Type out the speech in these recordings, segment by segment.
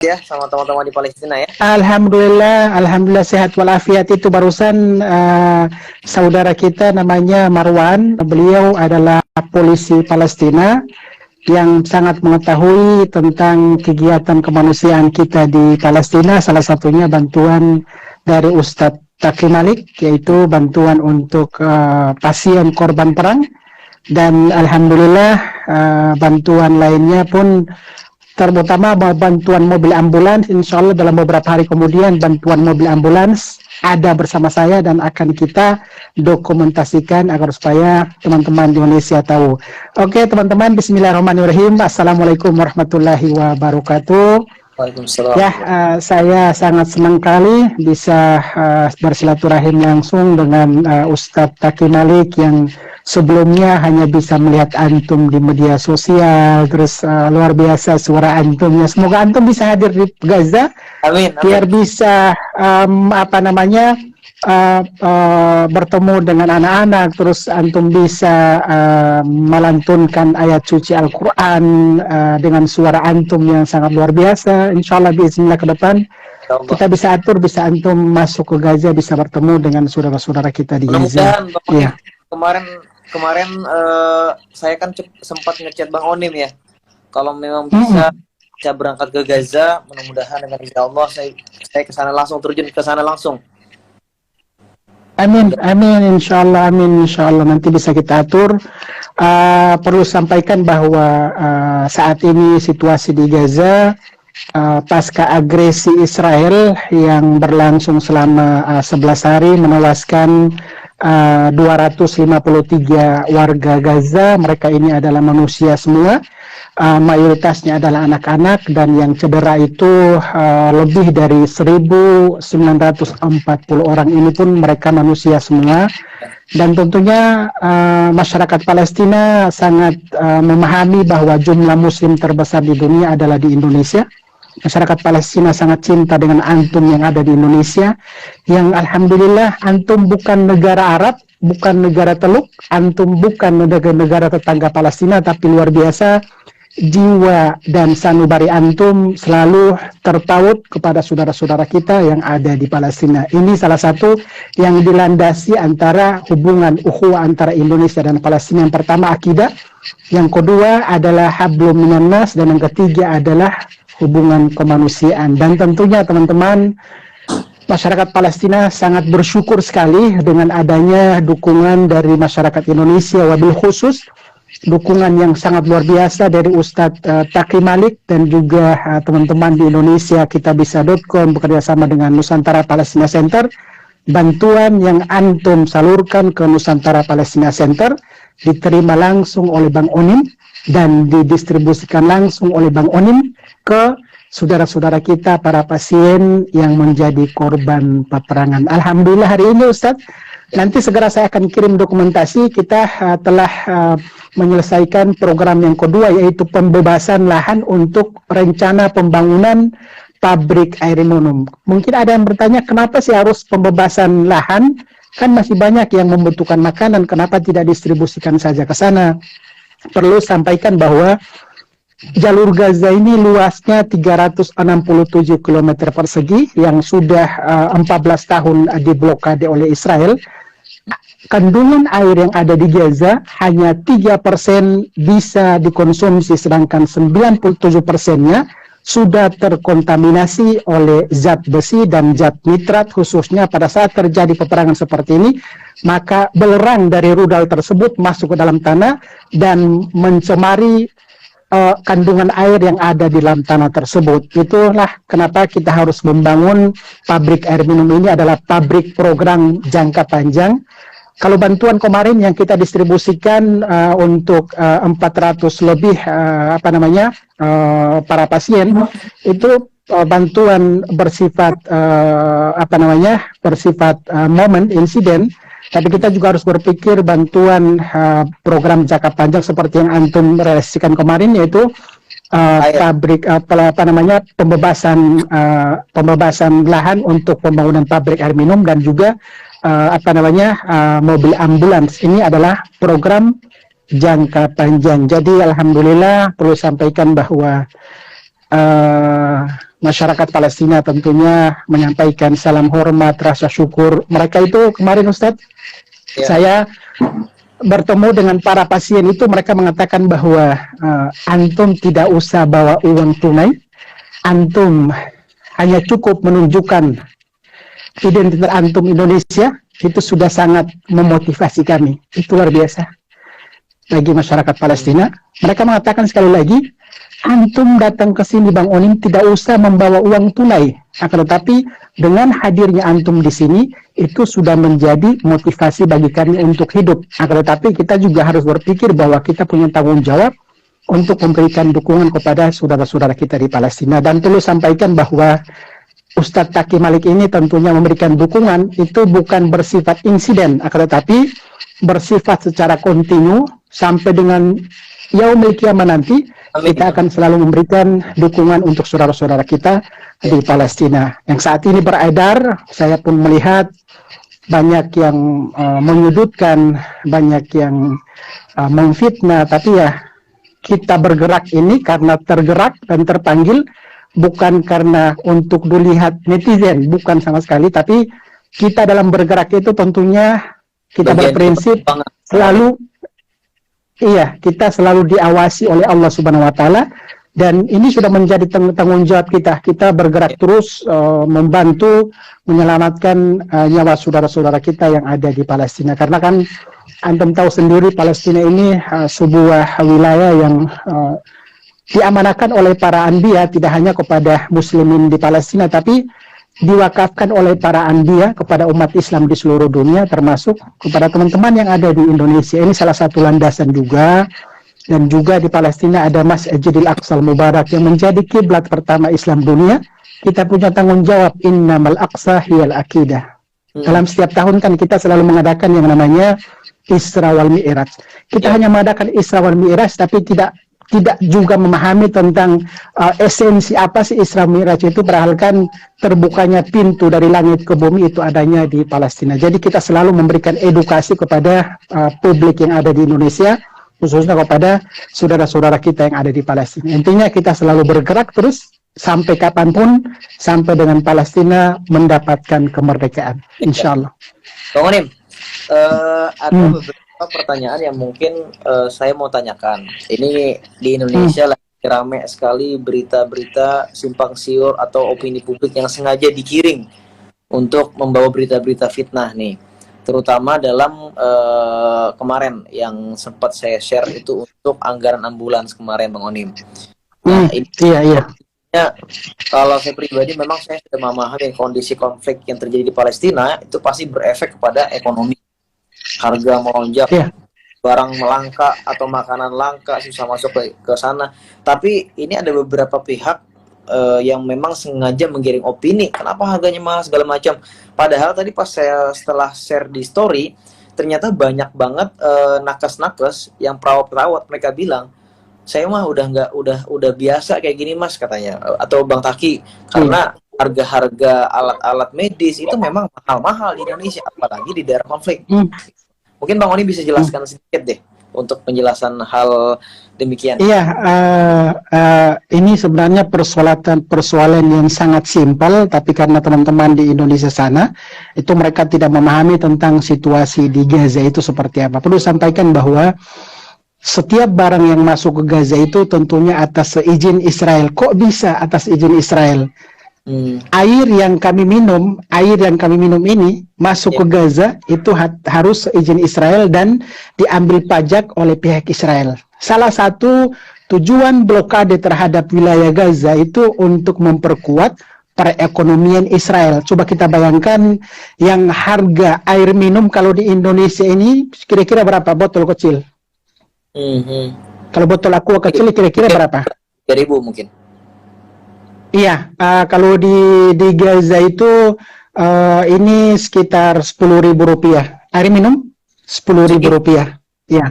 ya sama teman-teman di Palestina ya. Alhamdulillah sehat walafiat. Itu barusan saudara kita namanya Marwan, beliau adalah polisi Palestina yang sangat mengetahui tentang kegiatan kemanusiaan kita di Palestina. Salah satunya bantuan dari Ustadz Taqi Malik, yaitu bantuan untuk pasien korban perang. Dan alhamdulillah bantuan lainnya pun, terutama bantuan mobil ambulans, insya Allah dalam beberapa hari kemudian bantuan mobil ambulans ada bersama saya dan akan kita dokumentasikan agar supaya teman-teman di Indonesia tahu. Oke teman-teman, bismillahirrahmanirrahim. Assalamualaikum warahmatullahi wabarakatuh. Waalaikumsalam. Ya, saya sangat senang kali bisa bersilaturahim langsung dengan Ustadz Taqi Malik yang sebelumnya hanya bisa melihat antum di media sosial. Terus luar biasa suara antumnya. Semoga antum bisa hadir di Gaza. Amin. Biar bisa bertemu dengan anak-anak. Terus antum bisa melantunkan ayat suci Al-Quran dengan suara antum yang sangat luar biasa. Insya Allah bismillah ke depan kita bisa atur, bisa antum masuk ke Gaza, bisa bertemu dengan saudara-saudara kita di Gaza. Iya. Kemarin saya kan sempat ngechat Bang Onim ya. Kalau memang bisa saya berangkat ke Gaza, mudah-mudahan dengan insya Allah saya ke sana langsung, terjun ke sana langsung. Amin, insya Allah nanti bisa kita atur. Perlu sampaikan bahwa saat ini situasi di Gaza pasca agresi Israel yang berlangsung selama 11 hari menewaskan 253 warga Gaza. Mereka ini adalah manusia semua, mayoritasnya adalah anak-anak, dan yang cedera itu lebih dari 1.940 orang. Ini pun mereka manusia semua. Dan tentunya masyarakat Palestina sangat memahami bahwa jumlah muslim terbesar di dunia adalah di Indonesia. Masyarakat Palestina sangat cinta dengan antum yang ada di Indonesia, yang alhamdulillah antum bukan negara Arab, bukan negara Teluk, antum bukan negara tetangga Palestina, tapi luar biasa jiwa dan sanubari antum selalu terpaut kepada saudara-saudara kita yang ada di Palestina. Ini salah satu yang dilandasi antara hubungan ukhuwah antara Indonesia dan Palestina. Yang pertama akidah, yang kedua adalah hablum minan nas, dan yang ketiga adalah hubungan kemanusiaan. Dan tentunya teman-teman, masyarakat Palestina sangat bersyukur sekali dengan adanya dukungan dari masyarakat Indonesia, wabil khusus dukungan yang sangat luar biasa dari Ustadz Taqi Malik dan juga teman-teman di Indonesia kitabisa.com bekerja sama dengan Nusantara Palestina Center. Bantuan yang antum salurkan ke Nusantara Palestina Center diterima langsung oleh Bang Onim dan didistribusikan langsung oleh Bang Onim ke saudara-saudara kita, para pasien yang menjadi korban peperangan. Alhamdulillah hari ini Ustadz, nanti segera saya akan kirim dokumentasi. Kita telah menyelesaikan program yang kedua, yaitu pembebasan lahan untuk rencana pembangunan pabrik air minum. Mungkin ada yang bertanya, kenapa sih harus pembebasan lahan? Kan masih banyak yang membutuhkan makanan, kenapa tidak distribusikan saja ke sana? Perlu sampaikan bahwa jalur Gaza ini luasnya 367 km persegi yang sudah 14 tahun diblokade oleh Israel. Kandungan air yang ada di Gaza hanya 3% bisa dikonsumsi, sedangkan 97%-nya sudah terkontaminasi oleh zat besi dan zat nitrat. Khususnya pada saat terjadi peperangan seperti ini, maka belerang dari rudal tersebut masuk ke dalam tanah dan mencemari kandungan air yang ada di dalam tanah tersebut. Itulah kenapa kita harus membangun pabrik air minum ini, adalah pabrik program jangka panjang. Kalau bantuan kemarin yang kita distribusikan untuk 400 lebih para pasien, itu bantuan bersifat momen insiden. Tapi kita juga harus berpikir bantuan program jangka panjang seperti yang antum realisasikan kemarin, yaitu pembebasan lahan untuk pembangunan pabrik air minum dan juga mobil ambulans. Ini adalah program jangka panjang. Jadi alhamdulillah perlu sampaikan bahwa masyarakat Palestina tentunya menyampaikan salam hormat, rasa syukur. Mereka itu kemarin Ustadz, saya bertemu dengan para pasien itu, mereka mengatakan bahwa antum tidak usah bawa uang tunai, antum hanya cukup menunjukkan identitas antum Indonesia, itu sudah sangat memotivasi kami. Itu luar biasa bagi masyarakat Palestina. Mereka mengatakan sekali lagi, antum datang ke sini Bang Onim tidak usah membawa uang tunai, akan tetapi dengan hadirnya antum di sini itu sudah menjadi motivasi bagi kami untuk hidup. Akan tetapi kita juga harus berpikir bahwa kita punya tanggung jawab untuk memberikan dukungan kepada saudara-saudara kita di Palestina. Dan perlu sampaikan bahwa Ustadz Taki Malik ini tentunya memberikan dukungan itu bukan bersifat insiden, akan tetapi bersifat secara kontinu sampai dengan yaumil kiamah nanti. Kita akan selalu memberikan dukungan untuk saudara-saudara kita di Palestina. Yang saat ini beredar, saya pun melihat banyak yang menyudutkan, banyak yang memfitnah, tapi ya kita bergerak ini karena tergerak dan terpanggil, bukan karena untuk dilihat netizen, bukan sama sekali, tapi kita dalam bergerak itu tentunya kita berprinsip selalu, kita selalu diawasi oleh Allah Subhanahu wa Ta'ala, dan ini sudah menjadi tanggung jawab kita. Kita bergerak terus membantu menyelamatkan nyawa saudara-saudara kita yang ada di Palestina. Karena kan antum tahu sendiri Palestina ini sebuah wilayah yang diamanahkan oleh para anbiya, tidak hanya kepada muslimin di Palestina, tapi diwakafkan oleh para anbiya kepada umat Islam di seluruh dunia, termasuk kepada teman-teman yang ada di Indonesia. Ini salah satu landasan juga. Dan juga di Palestina ada Masjidil Aqsal Mubarak yang menjadi kiblat pertama Islam dunia. Kita punya tanggung jawab, innamal aqsa hiyal aqidah. Dalam setiap tahun kan kita selalu mengadakan yang namanya Isra wal Mi'raj. Kita hanya mengadakan Isra wal Mi'raj, tapi tidak juga memahami tentang esensi apa sih Isra Mi'raj itu, padahal kan terbukanya pintu dari langit ke bumi itu adanya di Palestina. Jadi kita selalu memberikan edukasi kepada publik yang ada di Indonesia, khususnya kepada saudara-saudara kita yang ada di Palestina. Intinya kita selalu bergerak terus sampai kapanpun, sampai dengan Palestina mendapatkan kemerdekaan, insya Allah. Bang Onim, ada beberapa pertanyaan yang mungkin saya mau tanyakan. Ini di Indonesia lagi ramai sekali berita-berita simpang siur atau opini publik yang sengaja digiring untuk membawa berita-berita fitnah nih. Terutama dalam kemarin yang sempat saya share itu untuk anggaran ambulans kemarin, Bang Onim. Nah, ini kalau saya pribadi memang saya sudah memahami kondisi konflik yang terjadi di Palestina itu pasti berefek kepada ekonomi. Harga melonjak, barang melangka atau makanan langka, susah masuk ke sana. Tapi ini ada beberapa pihak yang memang sengaja menggiring opini, kenapa harganya mahal segala macam. Padahal tadi pas saya setelah share di story, ternyata banyak banget nakes-nakes yang perawat-perawat, mereka bilang, saya mah udah biasa kayak gini Mas, katanya, atau Bang Taki, karena harga-harga alat-alat medis itu memang mahal-mahal di Indonesia, apalagi di daerah konflik. Mungkin Bang Oni bisa jelaskan sedikit deh untuk penjelasan hal demikian. Iya, ini sebenarnya persoalan yang sangat simpel, tapi karena teman-teman di Indonesia sana itu mereka tidak memahami tentang situasi di Gaza itu seperti apa. Perlu sampaikan bahwa setiap barang yang masuk ke Gaza itu tentunya atas izin Israel. Kok bisa atas izin Israel? Air yang kami minum ini masuk ke Gaza itu harus izin Israel dan diambil pajak oleh pihak Israel. Salah satu tujuan blokade terhadap wilayah Gaza itu untuk memperkuat perekonomian Israel. Coba kita bayangkan yang harga air minum kalau di Indonesia ini kira-kira berapa botol kecil? Kalau botol aqua kecil kira-kira berapa? 3.000 mungkin. Iya, kalau di Gaza itu ini sekitar Rp10.000. Air minum Rp10.000. Ya.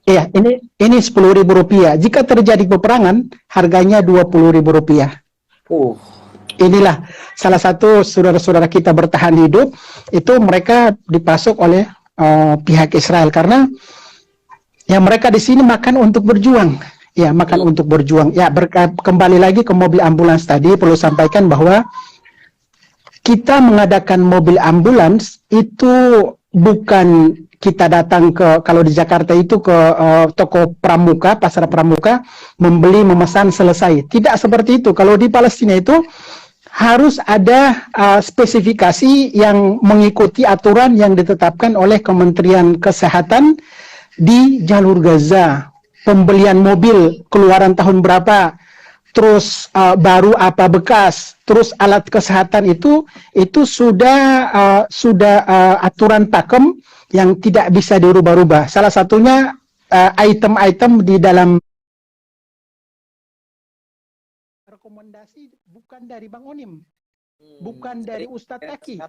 Iya, ini Rp10.000. Jika terjadi peperangan, harganya Rp20.000. Inilah salah satu saudara-saudara kita bertahan hidup, itu mereka dipasok oleh pihak Israel karena ya mereka di sini makan untuk berjuang. Ya, makan untuk berjuang. Ya, kembali lagi ke mobil ambulans tadi, perlu sampaikan bahwa kita mengadakan mobil ambulans itu bukan kita datang ke, kalau di Jakarta itu ke toko pramuka, pasar pramuka, membeli, memesan, selesai. Tidak seperti itu. Kalau di Palestina itu harus ada spesifikasi yang mengikuti aturan yang ditetapkan oleh Kementerian Kesehatan di jalur Gaza. Pembelian mobil keluaran tahun berapa, terus baru apa bekas, terus alat kesehatan itu sudah aturan pakem yang tidak bisa dirubah-rubah. Salah satunya item-item di dalam rekomendasi bukan dari Bang Onim, bukan dari Ustadz Taki,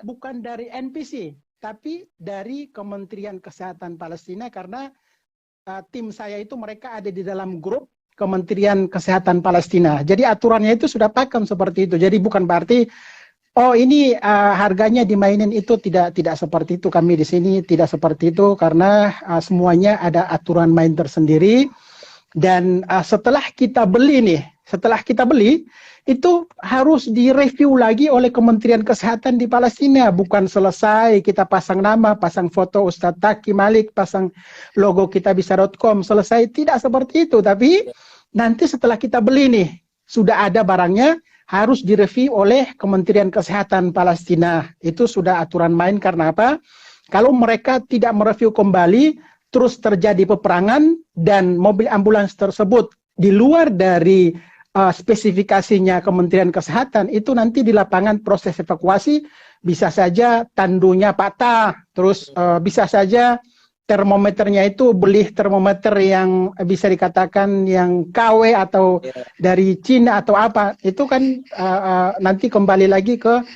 bukan dari NPC, tapi dari Kementerian Kesehatan Palestina, karena tim saya itu mereka ada di dalam grup Kementerian Kesehatan Palestina. Jadi aturannya itu sudah pakem seperti itu. Jadi bukan berarti oh ini harganya dimainin, itu tidak seperti itu. Kami di sini tidak seperti itu, karena semuanya ada aturan main tersendiri. Dan setelah kita beli itu harus direview lagi oleh Kementerian Kesehatan di Palestina. Bukan selesai kita pasang nama, pasang foto Ustadz Taki Malik, pasang logo kitabisa.com, selesai. Tidak seperti itu. Tapi nanti setelah kita beli nih, sudah ada barangnya, harus direview oleh Kementerian Kesehatan Palestina. Itu sudah aturan main. Karena apa? Kalau mereka tidak mereview kembali, terus terjadi peperangan, dan mobil ambulans tersebut di luar dari spesifikasinya Kementerian Kesehatan, itu nanti di lapangan proses evakuasi bisa saja tandunya patah, terus bisa saja termometernya itu beli termometer yang bisa dikatakan yang KW atau dari Cina atau apa, itu kan nanti kembali lagi ke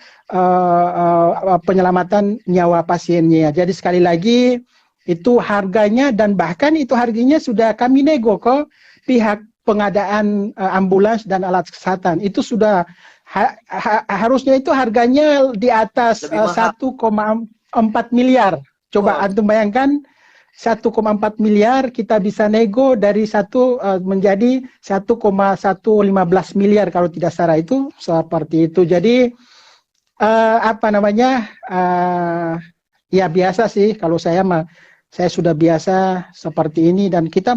penyelamatan nyawa pasiennya. Jadi sekali lagi itu harganya, dan bahkan itu harganya sudah kami nego ke pihak pengadaan ambulans dan alat kesehatan. Itu sudah harusnya itu harganya di atas 1,4 miliar. Coba antum bayangkan, 1,4 miliar kita bisa nego dari menjadi 1,115 miliar kalau tidak salah, itu seperti itu. Jadi ya biasa sih kalau saya sudah biasa seperti ini, dan kita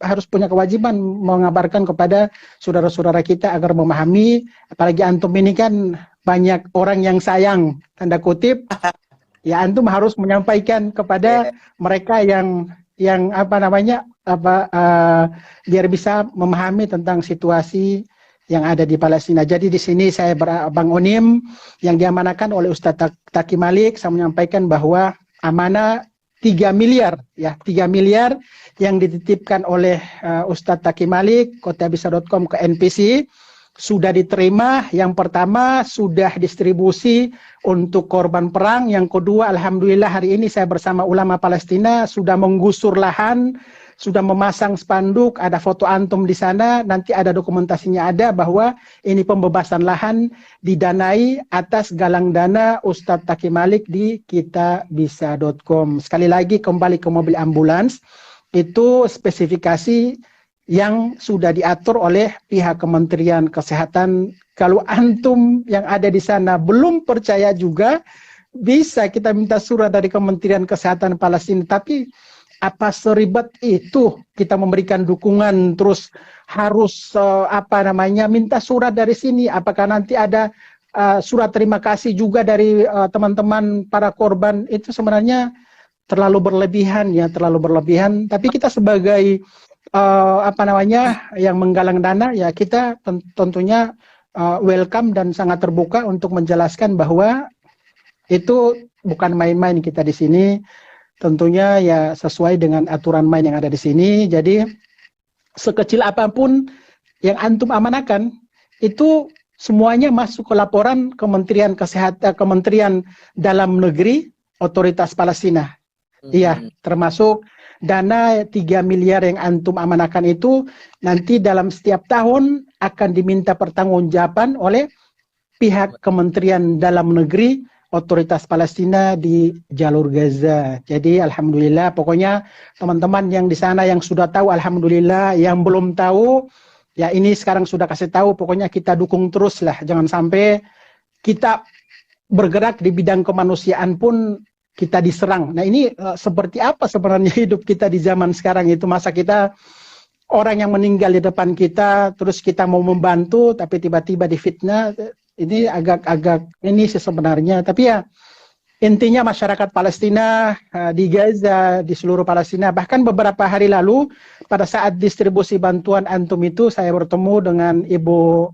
harus punya kewajiban mengabarkan kepada saudara-saudara kita agar memahami. Apalagi antum ini kan banyak orang yang sayang, tanda kutip. Ya, antum harus menyampaikan kepada mereka yang biar bisa memahami tentang situasi yang ada di Palestina. Jadi di sini saya Bang Onim yang diamanakan oleh Ustadz Taki Malik, saya menyampaikan bahwa amanah 3 miliar yang dititipkan oleh Ustadz Taki Malik, kitabisa.com ke NPC sudah diterima. Yang pertama sudah distribusi untuk korban perang. Yang kedua, alhamdulillah hari ini saya bersama ulama Palestina sudah menggusur lahan, sudah memasang spanduk, ada foto antum di sana, nanti ada dokumentasinya, ada bahwa ini pembebasan lahan didanai atas galang dana Ustadz Taki Malik di kitabisa.com. Sekali lagi kembali ke mobil ambulans, itu spesifikasi yang sudah diatur oleh pihak Kementerian Kesehatan. Kalau antum yang ada di sana belum percaya juga, bisa kita minta surat dari Kementerian Kesehatan Palestina. Tapi apa seribet itu kita memberikan dukungan, terus harus minta surat dari sini? Apakah nanti ada surat terima kasih juga dari teman-teman para korban? Itu sebenarnya terlalu berlebihan ya, terlalu berlebihan. Tapi kita sebagai yang menggalang dana, ya kita tentunya welcome dan sangat terbuka untuk menjelaskan bahwa itu bukan main-main kita di sini. Tentunya ya sesuai dengan aturan main yang ada di sini. Jadi sekecil apapun yang antum amanakan, itu semuanya masuk ke laporan Kementerian Kesehatan, Kementerian Dalam Negeri, Otoritas Palestina. Iya, termasuk dana 3 miliar yang antum amanakan itu nanti dalam setiap tahun akan diminta pertanggungjawaban oleh pihak Kementerian Dalam Negeri, otoritas Palestina di jalur Gaza. Jadi alhamdulillah, pokoknya teman-teman yang di sana yang sudah tahu alhamdulillah, yang belum tahu ya ini sekarang sudah kasih tahu, pokoknya kita dukung terus lah, jangan sampai kita bergerak di bidang kemanusiaan pun kita diserang. Nah ini seperti apa sebenarnya hidup kita di zaman sekarang itu, masa kita orang yang meninggal di depan kita, terus kita mau membantu, tapi tiba-tiba difitnah. Ini agak-agak ini sih sebenarnya. Tapi ya intinya masyarakat Palestina di Gaza, di seluruh Palestina, bahkan beberapa hari lalu pada saat distribusi bantuan antum itu, saya bertemu dengan Ibu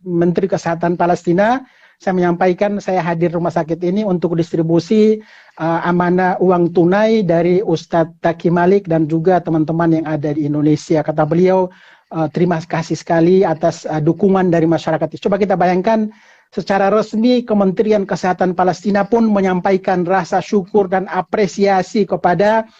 Menteri Kesehatan Palestina. Saya menyampaikan saya hadir rumah sakit ini untuk distribusi amanah uang tunai dari Ustadz Taki Malik dan juga teman-teman yang ada di Indonesia. Kata beliau, terima kasih sekali atas dukungan dari masyarakat. Coba kita bayangkan, secara resmi Kementerian Kesehatan Palestina pun menyampaikan rasa syukur dan apresiasi kepada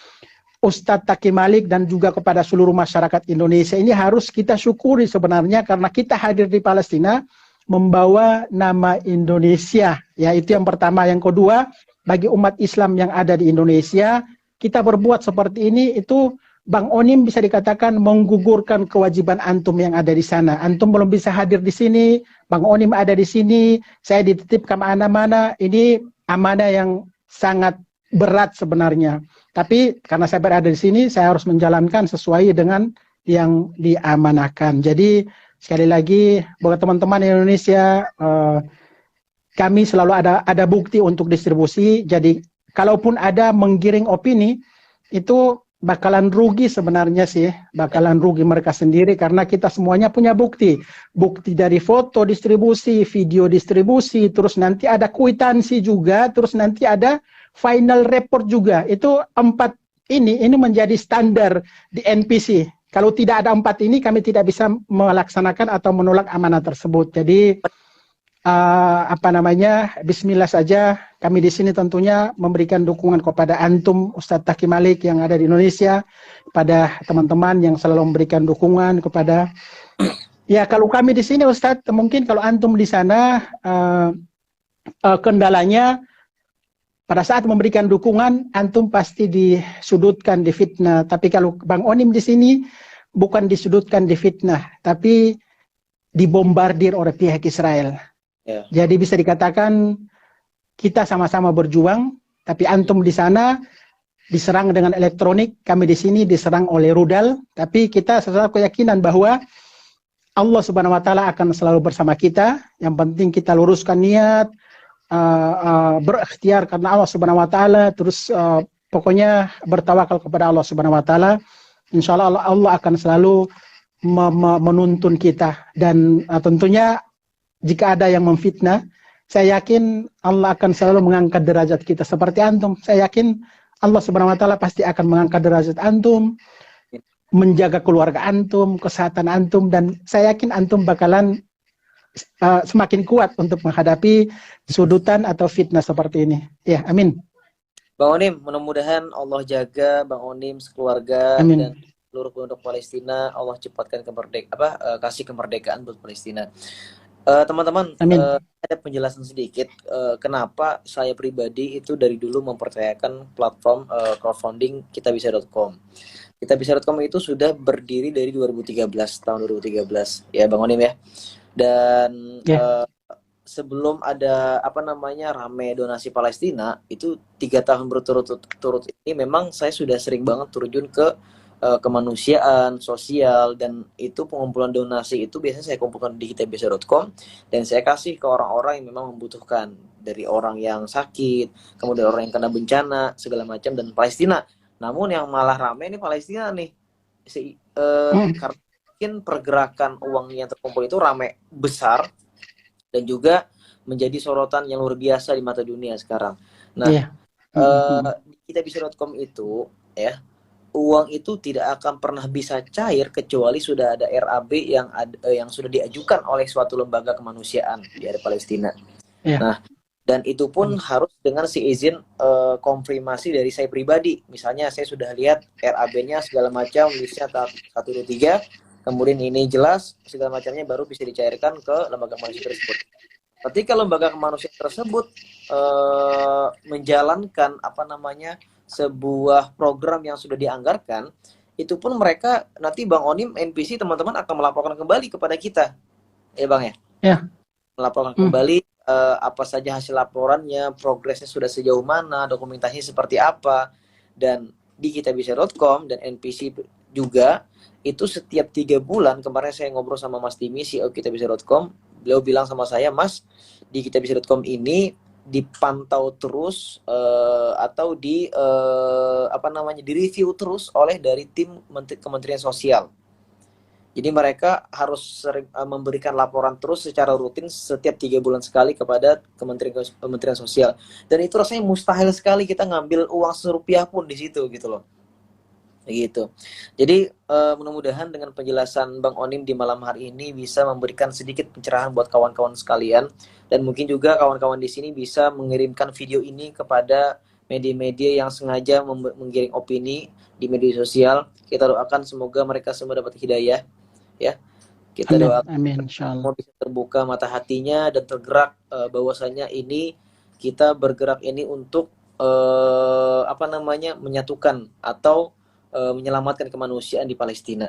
Ustadz Taki Malik dan juga kepada seluruh masyarakat Indonesia. Ini harus kita syukuri sebenarnya, karena kita hadir di Palestina membawa nama Indonesia. Ya, itu yang pertama. Yang kedua, bagi umat Islam yang ada di Indonesia, kita berbuat seperti ini, itu Bang Onim bisa dikatakan menggugurkan kewajiban antum yang ada di sana. Antum belum bisa hadir di sini, Bang Onim ada di sini, saya dititipkan amanah-amanah. Ini amanah yang sangat berat sebenarnya. Tapi karena saya berada di sini, saya harus menjalankan sesuai dengan yang diamanahkan. Jadi sekali lagi buat teman-teman Indonesia, kami selalu ada bukti untuk distribusi. Jadi kalaupun ada menggiring opini, itu bakalan rugi sebenarnya sih, bakalan rugi mereka sendiri, karena kita semuanya punya bukti. Bukti dari foto distribusi, video distribusi, terus nanti ada kwitansi juga, terus nanti ada final report juga. Itu 4 ini menjadi standar di NPC. Kalau tidak ada 4 ini, kami tidak bisa melaksanakan atau menolak amanah tersebut. Jadi Bismillah saja. Kami di sini tentunya memberikan dukungan kepada antum, Ustadz Taki Malik yang ada di Indonesia, pada teman-teman yang selalu memberikan dukungan kepada. Ya, kalau kami di sini Ustadz, mungkin kalau antum di sana kendalanya pada saat memberikan dukungan, antum pasti disudutkan, difitnah. Tapi kalau Bang Onim di sini bukan disudutkan, difitnah, tapi dibombardir oleh pihak Israel. Yeah. Jadi bisa dikatakan kita sama-sama berjuang, tapi antum di sana diserang dengan elektronik, kami di sini diserang oleh rudal. Tapi kita sesuatu keyakinan bahwa Allah Subhanahu Wa Taala akan selalu bersama kita. Yang penting kita luruskan niat, berikhtiar karena Allah Subhanahu Wa Taala, terus pokoknya bertawakal kepada Allah Subhanahu Wa Taala. Insya Allah Allah akan selalu menuntun kita. Dan tentunya jika ada yang memfitnah, saya yakin Allah akan selalu mengangkat derajat kita. Seperti antum, saya yakin Allah Subhanahu Wa Taala pasti akan mengangkat derajat antum, menjaga keluarga antum, kesehatan antum, dan saya yakin antum bakalan semakin kuat untuk menghadapi sudutan atau fitnah seperti ini. Ya, amin. Bang Onim, mudah-mudahan Allah jaga Bang Onim, sekeluarga, amin, dan seluruh penduduk Palestina. Allah cepatkan kasih kemerdekaan buat Palestina. Teman-teman, ada penjelasan sedikit kenapa saya pribadi itu dari dulu mempercayakan platform crowdfunding kitabisa.com. Kitabisa.com itu sudah berdiri dari 2013, tahun 2013 ya Bang Onim ya. Dan sebelum ada rame donasi Palestina, itu 3 tahun berturut-turut ini memang saya sudah sering banget terjun ke kemanusiaan, sosial, dan itu pengumpulan donasi itu biasanya saya kumpulkan di kitabisa.com dan saya kasih ke orang-orang yang memang membutuhkan, dari orang yang sakit, kemudian orang yang kena bencana segala macam, dan Palestina. Namun yang malah rame ini Palestina nih, karena mungkin pergerakan uang yang terkumpul itu rame besar dan juga menjadi sorotan yang luar biasa di mata dunia sekarang. Nah, di kitabisa.com itu ya, uang itu tidak akan pernah bisa cair kecuali sudah ada RAB yang sudah diajukan oleh suatu lembaga kemanusiaan di Palestina. Nah, dan itu pun harus dengan si izin konfirmasi dari saya pribadi. Misalnya saya sudah lihat RAB-nya segala macam, listnya 1, 2, 3, kemudian ini jelas segala macamnya, baru bisa dicairkan ke lembaga kemanusiaan tersebut. ketika lembaga kemanusiaan tersebut menjalankan sebuah program yang sudah dianggarkan, itu pun mereka nanti Bang Onim, NPC, teman-teman akan melaporkan kembali kepada kita, ya Bang ya. Ya. Melaporkan kembali apa saja hasil laporannya, progresnya sudah sejauh mana, dokumentasinya seperti apa, dan di kitabisa.com dan NPC juga itu setiap 3 bulan. Kemarin saya ngobrol sama Mas Timi, CEO kitabisa.com, beliau bilang sama saya, Mas, di kitabisa.com ini dipantau terus atau direview terus oleh dari tim Kementerian Sosial. Jadi mereka harus sering memberikan laporan terus secara rutin setiap 3 bulan sekali kepada Kementerian Sosial. Dan itu rasanya mustahil sekali kita ngambil uang serupiah pun di situ gitu loh. Gitu. Jadi mudah-mudahan dengan penjelasan Bang Onim di malam hari ini bisa memberikan sedikit pencerahan buat kawan-kawan sekalian, dan mungkin juga kawan-kawan di sini bisa mengirimkan video ini kepada media-media yang sengaja menggiring opini di media sosial. Kita doakan semoga mereka semua dapat hidayah, ya. Kita doakan amin, insyaallah. bisa terbuka mata hatinya dan tergerak bahwasanya ini kita bergerak ini untuk menyatukan atau menyelamatkan kemanusiaan di Palestina.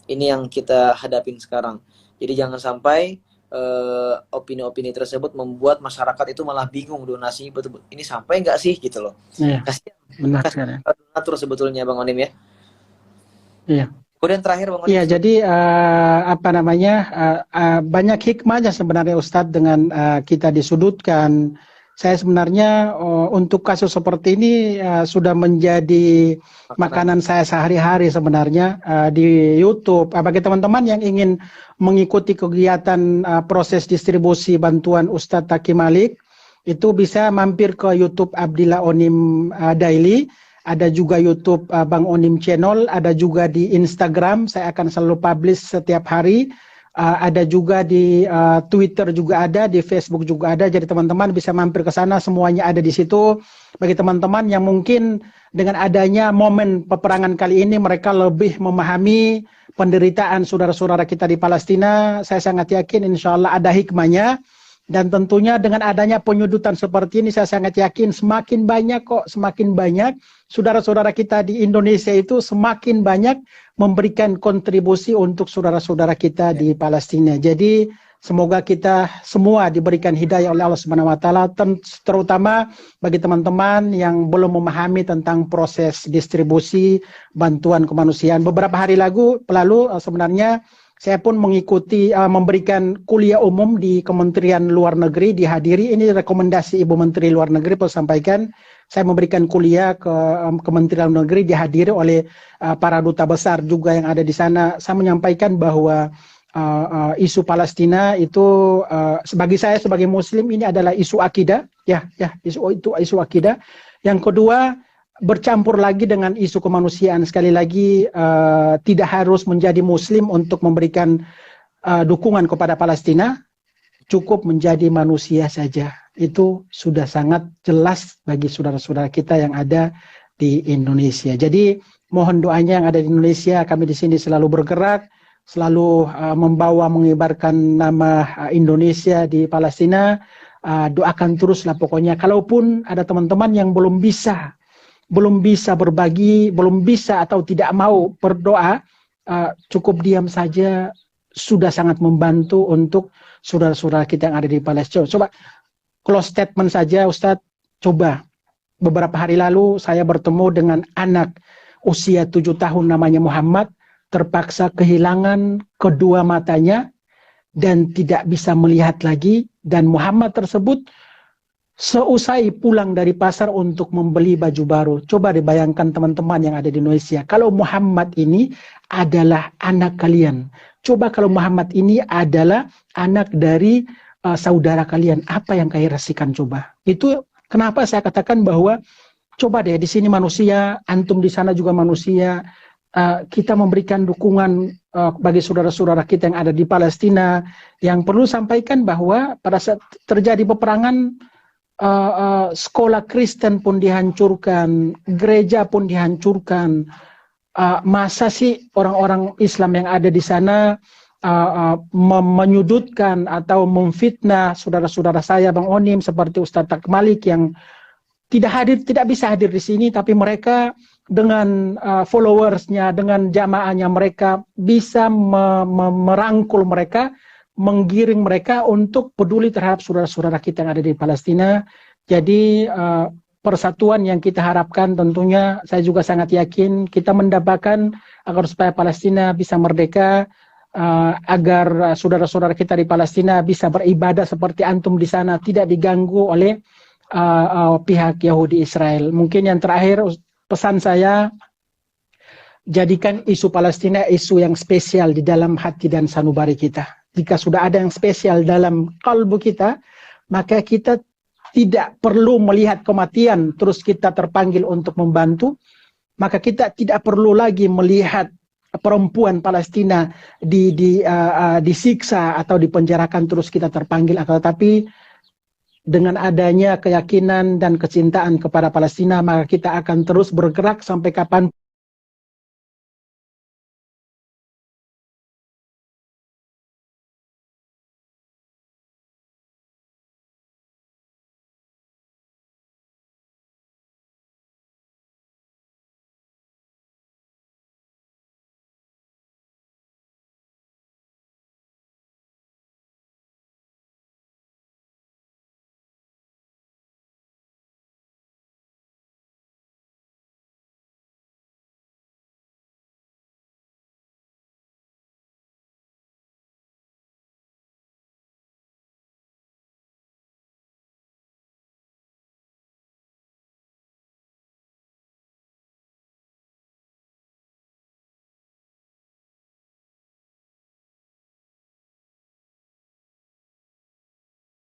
Ini yang kita hadapin sekarang. Jadi jangan sampai opini-opini tersebut membuat masyarakat itu malah bingung donasi betul ini sampai nggak sih gitu loh. Iya. Kasihan. Benar sekali. Donatur sebetulnya Bang Onim ya. Iya. Kemudian terakhir Bang Onim. Iya, jadi banyak hikmahnya sebenarnya Ustadz dengan kita disudutkan. Saya sebenarnya untuk kasus seperti ini sudah menjadi makanan saya sehari-hari sebenarnya di YouTube. Bagi teman-teman yang ingin mengikuti kegiatan proses distribusi bantuan Ustadz Taqi Malik, itu bisa mampir ke YouTube Abdillah Onim Daily. Ada juga YouTube Bang Onim Channel, ada juga di Instagram, saya akan selalu publish setiap hari. Ada juga di Twitter juga ada, di Facebook juga ada. Jadi teman-teman bisa mampir ke sana, semuanya ada di situ. Bagi teman-teman yang mungkin dengan adanya momen peperangan kali ini mereka lebih memahami penderitaan saudara-saudara kita di Palestina, saya sangat yakin insya Allah ada hikmahnya. Dan tentunya dengan adanya penyudutan seperti ini, saya sangat yakin semakin banyak saudara-saudara kita di Indonesia itu semakin banyak memberikan kontribusi untuk saudara-saudara kita di Palestina. Jadi semoga kita semua diberikan hidayah oleh Allah Subhanahu wa taala, terutama bagi teman-teman yang belum memahami tentang proses distribusi bantuan kemanusiaan. Beberapa hari lalu sebenarnya saya pun mengikuti memberikan kuliah umum di Kementerian Luar Negeri, dihadiri. Ini rekomendasi Ibu Menteri Luar Negeri perlu sampaikan. Saya memberikan kuliah ke Kementerian Luar Negeri, dihadiri oleh para duta besar juga yang ada di sana. Saya menyampaikan bahwa isu Palestina itu bagi saya sebagai Muslim ini adalah isu akidah, isu akidah. Yang kedua, bercampur lagi dengan isu kemanusiaan. Sekali lagi tidak harus menjadi Muslim untuk memberikan dukungan kepada Palestina, cukup menjadi manusia saja. Itu sudah sangat jelas bagi saudara-saudara kita yang ada di Indonesia. Jadi mohon doanya yang ada di Indonesia, kami di sini selalu bergerak, selalu mengibarkan nama Indonesia di Palestina. Doakan teruslah pokoknya. Kalaupun ada teman-teman yang belum bisa berbagi, belum bisa atau tidak mau berdoa, cukup diam saja sudah sangat membantu untuk saudara-saudara kita yang ada di Palestina. Coba close statement saja Ustadz. Coba beberapa hari lalu saya bertemu dengan anak usia 7 tahun namanya Muhammad, terpaksa kehilangan kedua matanya dan tidak bisa melihat lagi, dan Muhammad tersebut seusai pulang dari pasar untuk membeli baju baru. Coba dibayangkan teman-teman yang ada di Indonesia, kalau Muhammad ini adalah anak kalian. Coba kalau Muhammad ini adalah anak dari saudara kalian, apa yang kalian rasakan coba? Itu kenapa saya katakan bahwa coba deh, di sini manusia, antum di sana juga manusia. Kita memberikan dukungan bagi saudara-saudara kita yang ada di Palestina. Yang perlu sampaikan bahwa pada saat terjadi peperangan, sekolah Kristen pun dihancurkan, gereja pun dihancurkan. Masa sih orang-orang Islam yang ada di sana menyudutkan atau memfitnah saudara-saudara saya Bang Onim seperti Ustadz Tak Malik yang tidak bisa hadir di sini, tapi mereka dengan followersnya, dengan jamaahnya mereka bisa merangkul mereka, menggiring mereka untuk peduli terhadap saudara-saudara kita yang ada di Palestina. Jadi persatuan yang kita harapkan tentunya saya juga sangat yakin kita mendapatkan agar supaya Palestina bisa merdeka, agar saudara-saudara kita di Palestina bisa beribadah seperti antum di sana, tidak diganggu oleh pihak Yahudi Israel. Mungkin yang terakhir pesan saya, jadikan isu Palestina isu yang spesial di dalam hati dan sanubari kita. Jika sudah ada yang spesial dalam kalbu kita, maka kita tidak perlu melihat kematian terus kita terpanggil untuk membantu, maka kita tidak perlu lagi melihat perempuan Palestina disiksa atau dipenjarakan terus kita terpanggil, akan tetapi dengan adanya keyakinan dan kecintaan kepada Palestina, maka kita akan terus bergerak sampai kapan